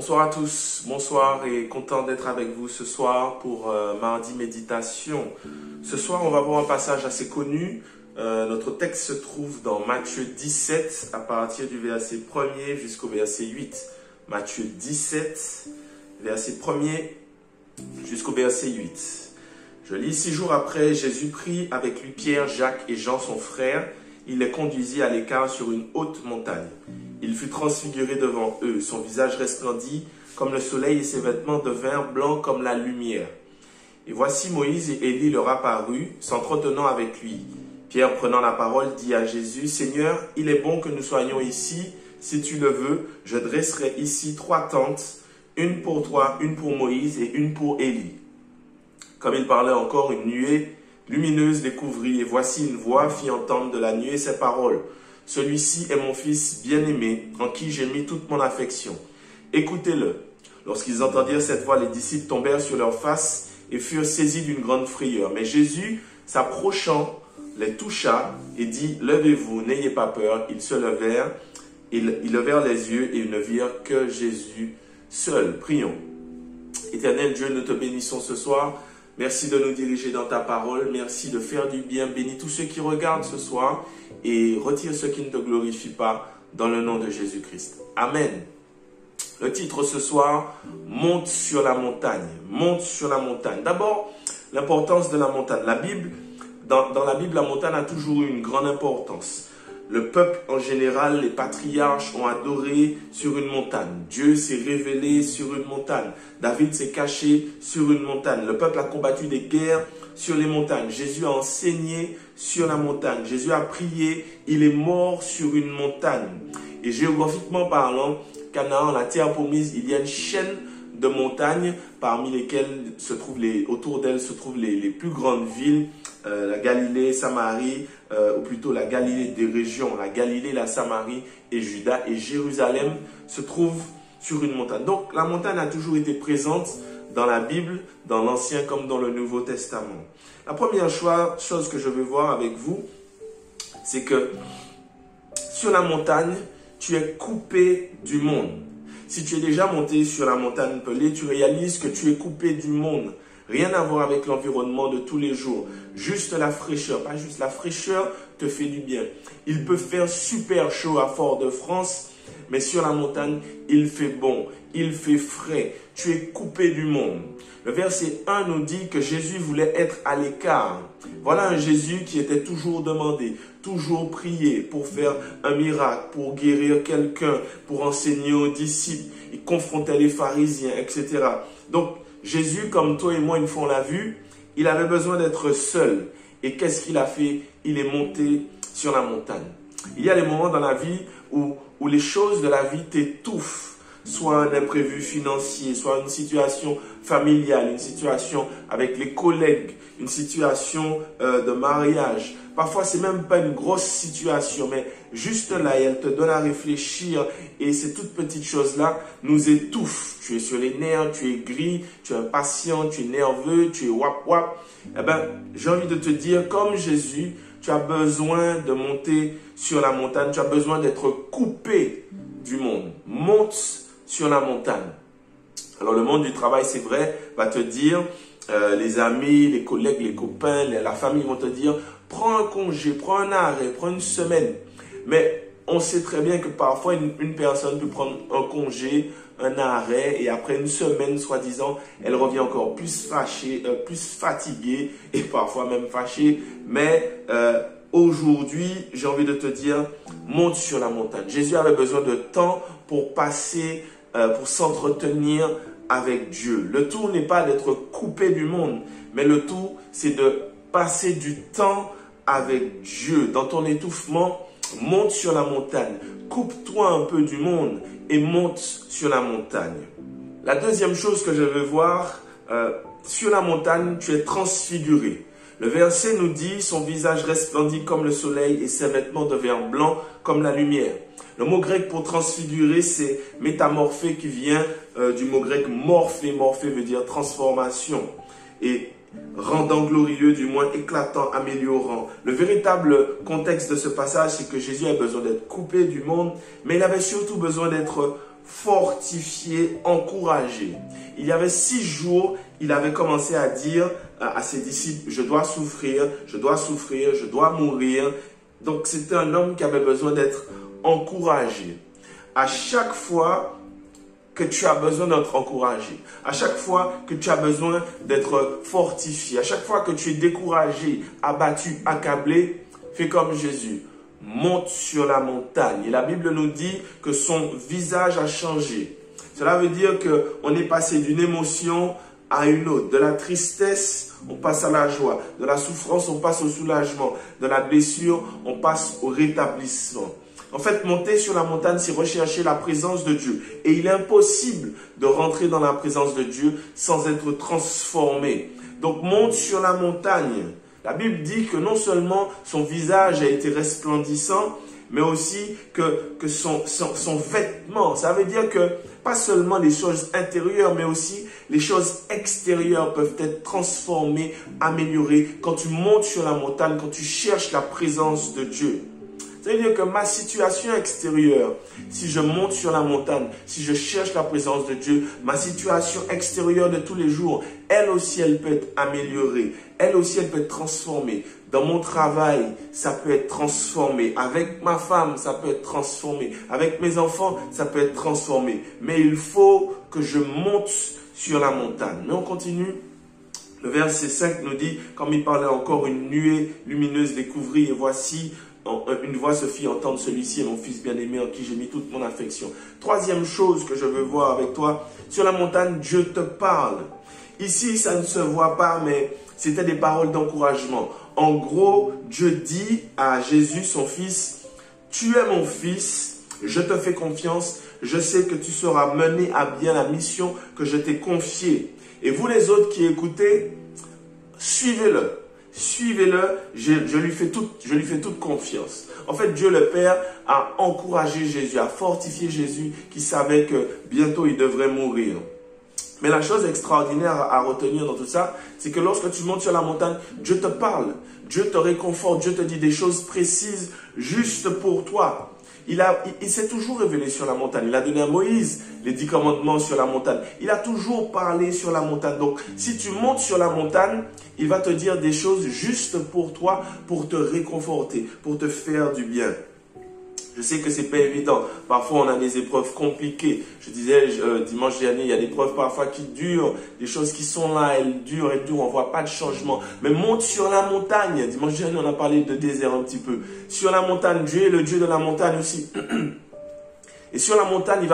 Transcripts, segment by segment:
Bonsoir à tous, bonsoir et content d'être avec vous ce soir pour mardi méditation. Ce soir, on va voir un passage assez connu. Notre texte se trouve dans Matthieu 17 à partir du verset 1er jusqu'au verset 8. Matthieu 17, verset 1er jusqu'au verset 8. Je lis: 6 jours après, Jésus prit avec lui Pierre, Jacques et Jean son frère. Il les conduisit à l'écart sur une haute montagne. Il fut transfiguré devant eux. Son visage resplendit comme le soleil et ses vêtements devinrent blancs comme la lumière. Et voici Moïse et Élie leur apparurent, s'entretenant avec lui. Pierre, prenant la parole, dit à Jésus: Seigneur, il est bon que nous soyons ici. Si tu le veux, je dresserai ici 3 tentes, une pour toi, une pour Moïse et une pour Élie. Comme il parlait encore, une nuée lumineuse les couvrit, et voici une voix fit entendre de la nuée ces paroles: Celui-ci est mon fils bien-aimé, en qui j'ai mis toute mon affection. Écoutez-le. Lorsqu'ils entendirent cette voix, les disciples tombèrent sur leurs faces et furent saisis d'une grande frayeur. Mais Jésus, s'approchant, les toucha et dit: Levez-vous, n'ayez pas peur. Ils se levèrent, ils levèrent les yeux et ils ne virent que Jésus seul. Prions. Éternel Dieu, nous te bénissons ce soir. Merci de nous diriger dans ta parole. Merci de faire du bien. Bénis tous ceux qui regardent ce soir et retire ceux qui ne te glorifient pas dans le nom de Jésus-Christ. Amen. Le titre ce soir: Monte sur la montagne. Monte sur la montagne. D'abord, l'importance de la montagne. Dans la Bible, la montagne a toujours eu une grande importance. Le peuple en général, les patriarches ont adoré sur une montagne. Dieu s'est révélé sur une montagne. David s'est caché sur une montagne. Le peuple a combattu des guerres sur les montagnes. Jésus a enseigné sur la montagne. Jésus a prié. Il est mort sur une montagne. Et géographiquement parlant, Canaan, la terre promise, il y a une chaîne de montagnes parmi lesquelles autour d'elles se trouvent les plus grandes villes, la Galilée, Samarie, ou plutôt la Galilée des régions, la Galilée, la Samarie et Juda, et Jérusalem se trouve sur une montagne. Donc la montagne a toujours été présente dans la Bible, dans l'Ancien comme dans le Nouveau Testament. La première chose que je veux voir avec vous, c'est que sur la montagne, tu es coupé du monde. Si tu es déjà monté sur la montagne Pelée, tu réalises que tu es coupé du monde. Rien à voir avec l'environnement de tous les jours. Juste la fraîcheur. Pas juste la fraîcheur te fait du bien. Il peut faire super chaud à Fort-de-France, mais sur la montagne, il fait bon. Il fait frais. Tu es coupé du monde. Le verset 1 nous dit que Jésus voulait être à l'écart. Voilà un Jésus qui était toujours demandé, toujours prié pour faire un miracle, pour guérir quelqu'un, pour enseigner aux disciples. Il confrontait les pharisiens, etc. Donc, Jésus, comme toi et moi, une fois on l'a vu, il avait besoin d'être seul. Et qu'est-ce qu'il a fait? Il est monté sur la montagne. Il y a des moments dans la vie où les choses de la vie t'étouffent. Soit un imprévu financier, soit une situation familiale, une situation avec les collègues, une situation de mariage. Parfois, c'est même pas une grosse situation, mais juste là, elle te donne à réfléchir et ces toutes petites choses-là nous étouffent. Tu es sur les nerfs, tu es gris, tu es impatient, tu es nerveux, tu es wap-wap. Eh bien, j'ai envie de te dire, comme Jésus, tu as besoin de monter sur la montagne, tu as besoin d'être coupé du monde. Monte sur la montagne. Alors, le monde du travail, c'est vrai, va te dire, les amis, les collègues, les copains, la famille vont te dire: prends un congé, prends un arrêt, prends une semaine. Mais on sait très bien que parfois, une personne peut prendre un congé, un arrêt, et après une semaine, soi-disant, elle revient encore plus fâchée, plus fatiguée, et parfois même fâchée. Mais aujourd'hui, j'ai envie de te dire, monte sur la montagne. Jésus avait besoin de temps pour passer, pour s'entretenir avec Dieu. Le tout n'est pas d'être coupé du monde, mais le tout, c'est de passer du temps avec Dieu. Dans ton étouffement, monte sur la montagne. Coupe-toi un peu du monde et monte sur la montagne. La deuxième chose que je veux voir, sur la montagne, tu es transfiguré. Le verset nous dit: son visage resplendit comme le soleil et ses vêtements devinrent blancs comme la lumière. Le mot grec pour transfigurer, c'est métamorphé, qui vient du mot grec morphé. Morphé veut dire transformation. Et rendant glorieux, du moins éclatant, améliorant. Le véritable contexte de ce passage, c'est que Jésus a besoin d'être coupé du monde, mais il avait surtout besoin d'être fortifié, encouragé. Il y avait 6 jours, il avait commencé à dire à ses disciples, je dois souffrir, je dois souffrir, je dois mourir. Donc c'était un homme qui avait besoin d'être encouragé. À chaque fois que tu as besoin d'être encouragé, à chaque fois que tu as besoin d'être fortifié, à chaque fois que tu es découragé, abattu, accablé, fais comme Jésus. Monte sur la montagne. Et la Bible nous dit que son visage a changé. Cela veut dire qu'on est passé d'une émotion à une autre. De la tristesse, on passe à la joie. De la souffrance, on passe au soulagement. De la blessure, on passe au rétablissement. En fait, monter sur la montagne, c'est rechercher la présence de Dieu. Et il est impossible de rentrer dans la présence de Dieu sans être transformé. Donc, monte sur la montagne. La Bible dit que non seulement son visage a été resplendissant, mais aussi que son vêtement, ça veut dire que pas seulement les choses intérieures, mais aussi les choses extérieures peuvent être transformées, améliorées quand tu montes sur la montagne, quand tu cherches la présence de Dieu. C'est-à-dire que ma situation extérieure, si je monte sur la montagne, si je cherche la présence de Dieu, ma situation extérieure de tous les jours, elle aussi, elle peut être améliorée. Elle aussi, elle peut être transformée. Dans mon travail, ça peut être transformé. Avec ma femme, ça peut être transformé. Avec mes enfants, ça peut être transformé. Mais il faut que je monte sur la montagne. Mais on continue. Le verset 5 nous dit, comme il parlait encore, une nuée lumineuse découvrit et voici, une voix se fit entendre, celui-ci est mon fils bien-aimé en qui j'ai mis toute mon affection. Troisième chose que je veux voir avec toi, sur la montagne, Dieu te parle. Ici, ça ne se voit pas, mais c'était des paroles d'encouragement. En gros, Dieu dit à Jésus, son fils, tu es mon fils, je te fais confiance, je sais que tu seras mené à bien la mission que je t'ai confiée. Et vous les autres qui écoutez, suivez-le. Suivez-le, je lui fais toute confiance. En fait, Dieu le Père a encouragé Jésus, a fortifié Jésus qui savait que bientôt il devrait mourir. Mais la chose extraordinaire à retenir dans tout ça, c'est que lorsque tu montes sur la montagne, Dieu te parle, Dieu te réconforte, Dieu te dit des choses précises juste pour toi. Il s'est toujours révélé sur la montagne. Il a donné à Moïse les 10 commandements sur la montagne. Il a toujours parlé sur la montagne. Donc, si tu montes sur la montagne, il va te dire des choses juste pour toi, pour te réconforter, pour te faire du bien. Je sais que c'est pas évident. Parfois, on a des épreuves compliquées. Je disais dimanche dernier, il y a des épreuves parfois qui durent, des choses qui sont là, elles durent, on voit pas de changement. Mais monte sur la montagne. Dimanche dernier, on a parlé de désert un petit peu. Sur la montagne, Dieu est le Dieu de la montagne aussi. Et sur la montagne,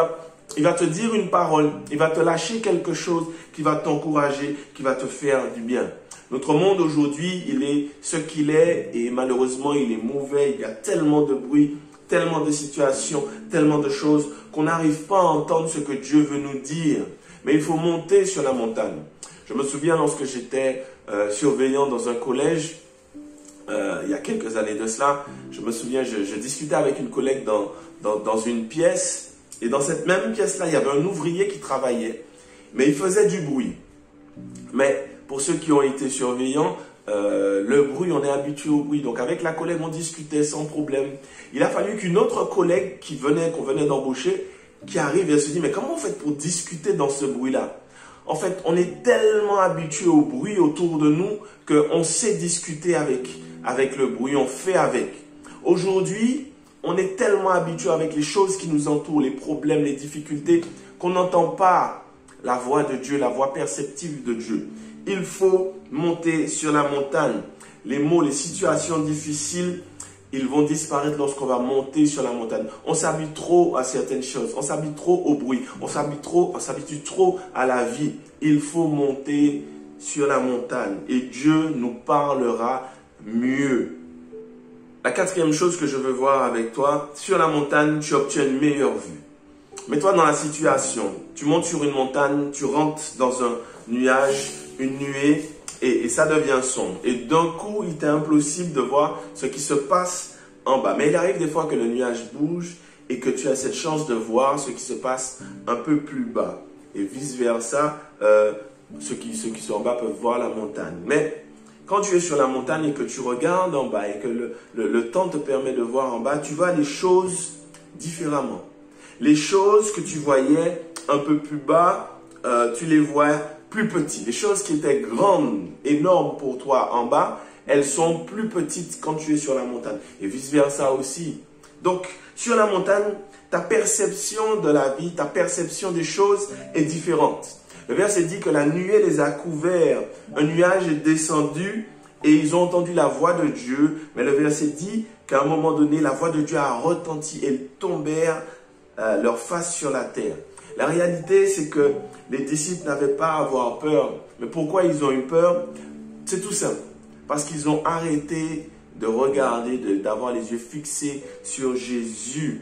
il va te dire une parole, il va te lâcher quelque chose qui va t'encourager, qui va te faire du bien. Notre monde aujourd'hui, il est ce qu'il est et malheureusement, il est mauvais. Il y a tellement de bruit, tellement de situations, tellement de choses qu'on n'arrive pas à entendre ce que Dieu veut nous dire. Mais il faut monter sur la montagne. Je me souviens lorsque j'étais surveillant dans un collège, il y a quelques années de cela, je me souviens, je discutais avec une collègue dans une pièce. Et dans cette même pièce-là, il y avait un ouvrier qui travaillait. Mais il faisait du bruit. Mais pour ceux qui ont été surveillants, le bruit, on est habitué au bruit. Donc avec la collègue, on discutait sans problème. Il a fallu qu'une autre collègue qu'on venait d'embaucher, qui arrive et elle se dit, mais comment on fait pour discuter dans ce bruit-là? En fait, on est tellement habitué au bruit autour de nous qu'on sait discuter avec le bruit, on fait avec. Aujourd'hui, on est tellement habitué avec les choses qui nous entourent, les problèmes, les difficultés, qu'on n'entend pas la voix de Dieu, la voix perceptive de Dieu. Il faut monter sur la montagne. Les maux, les situations difficiles, ils vont disparaître lorsqu'on va monter sur la montagne. On s'habitue trop à certaines choses. On s'habitue trop au bruit. On s'habitue trop à la vie. Il faut monter sur la montagne et Dieu nous parlera mieux. La quatrième chose que je veux voir avec toi, sur la montagne, tu obtiens une meilleure vue. Mets-toi dans la situation. Tu montes sur une montagne, tu rentres dans un nuage, une nuée, et ça devient sombre. Et d'un coup, il t'est impossible de voir ce qui se passe en bas. Mais il arrive des fois que le nuage bouge et que tu as cette chance de voir ce qui se passe un peu plus bas. Et vice-versa, ceux qui sont en bas peuvent voir la montagne. Mais quand tu es sur la montagne et que tu regardes en bas et que le temps te permet de voir en bas, tu vois les choses différemment. Les choses que tu voyais un peu plus bas, tu les vois plus petites. Les choses qui étaient grandes, énormes pour toi en bas, elles sont plus petites quand tu es sur la montagne. Et vice-versa aussi. Donc, sur la montagne, ta perception de la vie, ta perception des choses est différente. Le verset dit que la nuée les a couverts. Un nuage est descendu et ils ont entendu la voix de Dieu. Mais le verset dit qu'à un moment donné, la voix de Dieu a retenti et ils tombèrent leur face sur la terre. La réalité, c'est que les disciples n'avaient pas à avoir peur. Mais pourquoi ils ont eu peur? C'est tout simple. Parce qu'ils ont arrêté de regarder, d'avoir les yeux fixés sur Jésus.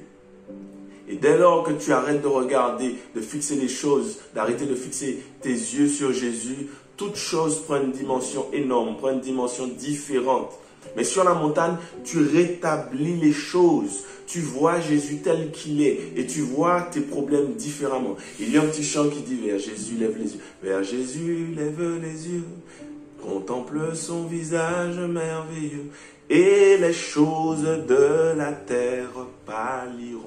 Et dès lors que tu arrêtes de regarder, de fixer les choses, d'arrêter de fixer tes yeux sur Jésus, toute chose prend une dimension énorme, prend une dimension différente. Mais sur la montagne, tu rétablis les choses. Tu vois Jésus tel qu'il est et tu vois tes problèmes différemment. Il y a un petit chant qui dit « Vers Jésus, lève les yeux. Vers Jésus, lève les yeux. Contemple son visage merveilleux. Et les choses de la terre pâliront.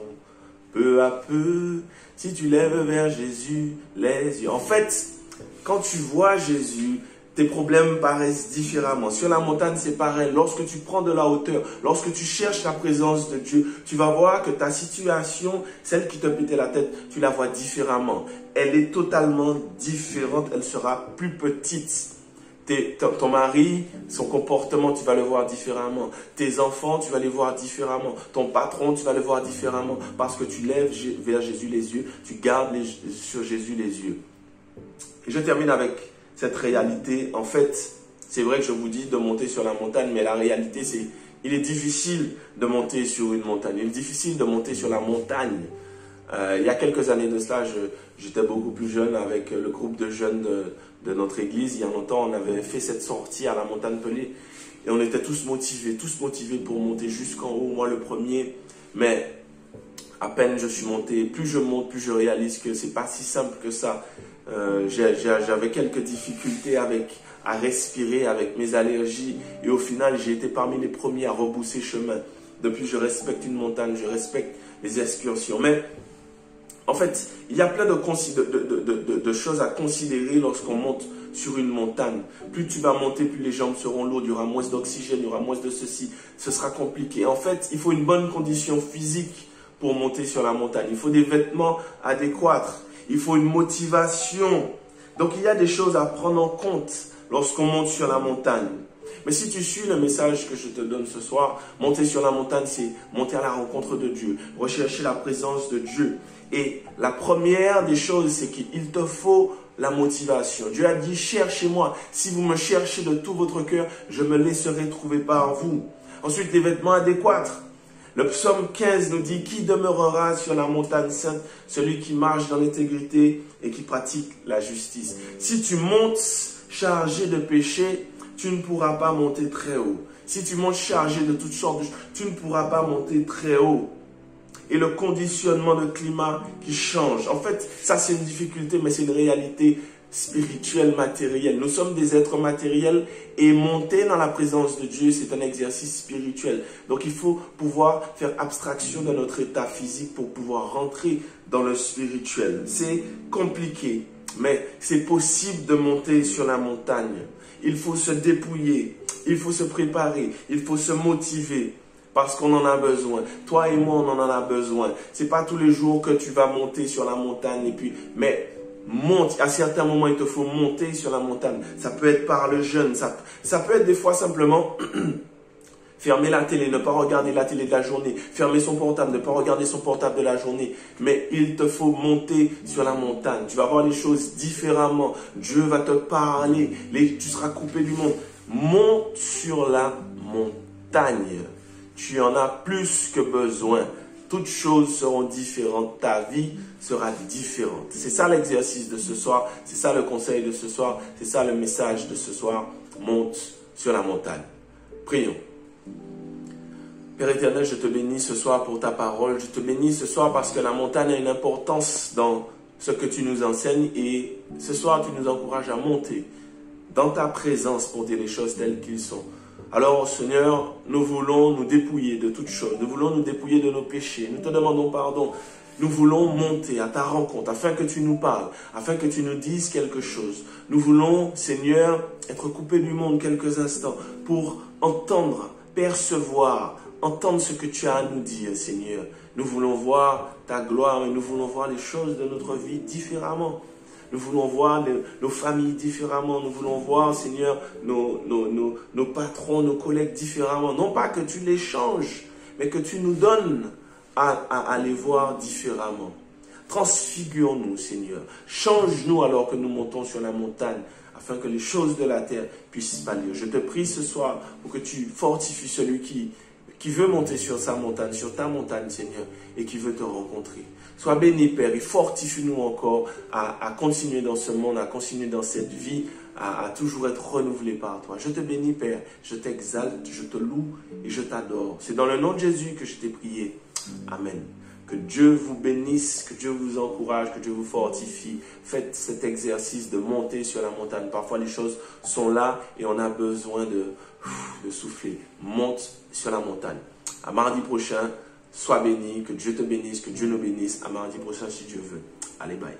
Peu à peu, si tu lèves vers Jésus les yeux. » En fait, quand tu vois Jésus, tes problèmes paraissent différemment. Sur la montagne, c'est pareil. Lorsque tu prends de la hauteur, lorsque tu cherches la présence de Dieu, tu vas voir que ta situation, celle qui te pétait la tête, tu la vois différemment. Elle est totalement différente. Elle sera plus petite. Ton mari, son comportement, tu vas le voir différemment. Tes enfants, tu vas les voir différemment. Ton patron, tu vas le voir différemment. Parce que tu lèves vers Jésus les yeux. Tu gardes sur Jésus les yeux. Et je termine avec cette réalité. En fait, c'est vrai que je vous dis de monter sur la montagne, mais la réalité, c'est il est difficile de monter sur une montagne. Il est difficile de monter sur la montagne. Il y a quelques années de cela, j'étais beaucoup plus jeune avec le groupe de jeunes de notre église. Il y a longtemps, on avait fait cette sortie à la montagne Pelée et on était tous motivés pour monter jusqu'en haut, moi le premier. Mais à peine je suis monté, plus je monte, plus je réalise que c'est pas si simple que ça. J'avais quelques difficultés à respirer avec mes allergies et au final, j'ai été parmi les premiers à rebousser chemin. Depuis, je respecte une montagne, je respecte les excursions. Mais en fait, il y a plein de choses à considérer lorsqu'on monte sur une montagne. Plus tu vas monter, plus les jambes seront lourdes, il y aura moins d'oxygène, il y aura moins de ceci. Ce sera compliqué. En fait, il faut une bonne condition physique pour monter sur la montagne. Il faut des vêtements adéquats. Il faut une motivation. Donc, il y a des choses à prendre en compte lorsqu'on monte sur la montagne. Mais si tu suis le message que je te donne ce soir, monter sur la montagne, c'est monter à la rencontre de Dieu, rechercher la présence de Dieu. Et la première des choses, c'est qu'il te faut la motivation. Dieu a dit, cherchez-moi. Si vous me cherchez de tout votre cœur, je me laisserai trouver par vous. Ensuite, les vêtements adéquats. Le psaume 15 nous dit, qui demeurera sur la montagne sainte? Celui qui marche dans l'intégrité et qui pratique la justice. Si tu montes chargé de péché, tu ne pourras pas monter très haut. Si tu montes chargé de toutes sortes de choses, tu ne pourras pas monter très haut. Et le conditionnement de climat qui change. En fait, ça c'est une difficulté, mais c'est une réalité spirituelle, matérielle. Nous sommes des êtres matériels et monter dans la présence de Dieu, c'est un exercice spirituel. Donc il faut pouvoir faire abstraction de notre état physique pour pouvoir rentrer dans le spirituel. C'est compliqué, mais c'est possible de monter sur la montagne. Il faut se dépouiller, il faut se préparer, il faut se motiver. Parce qu'on en a besoin. Toi et moi, on en a besoin. Ce n'est pas tous les jours que tu vas monter sur la montagne. Mais monte. À certains moments, il te faut monter sur la montagne. Ça peut être par le jeûne. Ça peut être des fois simplement fermer la télé, ne pas regarder la télé de la journée. Fermer son portable, ne pas regarder son portable de la journée. Mais il te faut monter sur la montagne. Tu vas voir les choses différemment. Dieu va te parler. Tu seras coupé du monde. Monte sur la montagne. Tu en as plus que besoin. Toutes choses seront différentes. Ta vie sera différente. C'est ça l'exercice de ce soir. C'est ça le conseil de ce soir. C'est ça le message de ce soir. Monte sur la montagne. Prions. Père éternel, je te bénis ce soir pour ta parole. Je te bénis ce soir parce que la montagne a une importance dans ce que tu nous enseignes. Et ce soir, tu nous encourages à monter dans ta présence pour dire les choses telles qu'elles sont. Alors, Seigneur, nous voulons nous dépouiller de toutes choses. Nous voulons nous dépouiller de nos péchés. Nous te demandons pardon. Nous voulons monter à ta rencontre afin que tu nous parles, afin que tu nous dises quelque chose. Nous voulons, Seigneur, être coupés du monde quelques instants pour entendre, percevoir, entendre ce que tu as à nous dire, Seigneur. Nous voulons voir ta gloire et nous voulons voir les choses de notre vie différemment. Nous voulons voir nos familles différemment. Nous voulons voir, Seigneur, nos patrons, nos collègues différemment. Non pas que tu les changes, mais que tu nous donnes à les voir différemment. Transfigure-nous, Seigneur. Change-nous alors que nous montons sur la montagne, afin que les choses de la terre puissent pâlir. Je te prie ce soir pour que tu fortifies celui qui veut monter sur sa montagne, sur ta montagne, Seigneur, et qui veut te rencontrer. Sois béni, Père, et fortifie-nous encore à continuer dans ce monde, à continuer dans cette vie, à toujours être renouvelé par toi. Je te bénis, Père, je t'exalte, je te loue et je t'adore. C'est dans le nom de Jésus que je t'ai prié. Amen. Que Dieu vous bénisse, que Dieu vous encourage, que Dieu vous fortifie. Faites cet exercice de monter sur la montagne. Parfois, les choses sont là et on a besoin de souffler. Monte sur la montagne. À mardi prochain, sois béni, que Dieu te bénisse, que Dieu nous bénisse. À mardi prochain, si Dieu veut. Allez, bye.